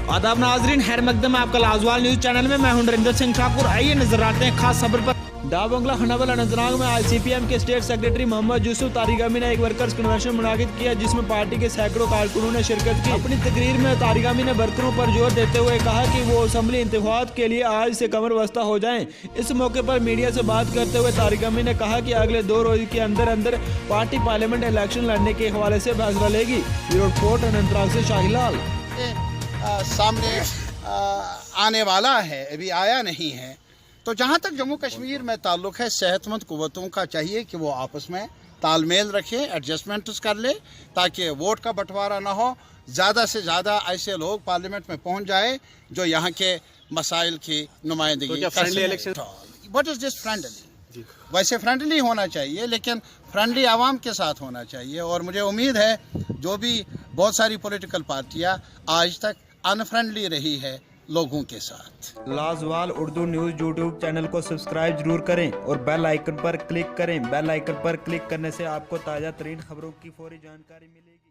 आदाब नाजरीन, खैर मकदम है आपका लाजवाल न्यूज़ चैनल में। मैं हूं नरेंद्र सिंह ठाकुर। आइए नजर आते हैं खास खबर पर। डा बंगला हनावल अनंतनाग में आज CPM के स्टेट सेक्रेटरी मोहम्मद यूसुफ तारिगामी ने एक वर्कर्स कन्वेंशन मुनाकिद किया, जिसमें पार्टी के सैकड़ों कारकुनों ने शिरकत की। अपनी तकरीर में तारिगामी ने वर्करों पर जोर देते हुए कहा कि वो असम्बली इंतखाबात के लिए आज से कमर बस्ता हो जाएं। इस मौके पर मीडिया से बात करते हुए तारिगामी ने कहा कि अगले 2 रोज के अंदर अंदर पार्टी पार्लियामेंट इलेक्शन लड़ने के हवाले से फैसला लेगी। ब्यूरो रिपोर्ट अनंतनाग से शाहीलाल। सामने आने वाला है, अभी आया नहीं है। तो जहाँ तक जम्मू कश्मीर में ताल्लुक़ है, सेहतमंद कुव्वतों का चाहिए कि वो आपस में तालमेल रखें, एडजस्टमेंट्स कर ले, ताकि वोट का बंटवारा ना हो। ज़्यादा से ज़्यादा ऐसे लोग पार्लियामेंट में पहुँच जाए जो यहाँ के मसाइल की नुमाइंदगी कर। What is this friendly? वैसे फ्रेंडली होना चाहिए, लेकिन फ्रेंडली आवाम के साथ होना चाहिए। और मुझे उम्मीद है जो भी बहुत सारी पॉलिटिकल पार्टियाँ आज तक अनफ्रेंडली रही है लोगों के साथ। लाजवाल उर्दू न्यूज़ यूट्यूब चैनल को सब्सक्राइब जरूर करें और बेल आइकन पर क्लिक करें। बेल आइकन पर क्लिक करने से आपको ताज़ा तरीन खबरों की फौरी जानकारी मिलेगी।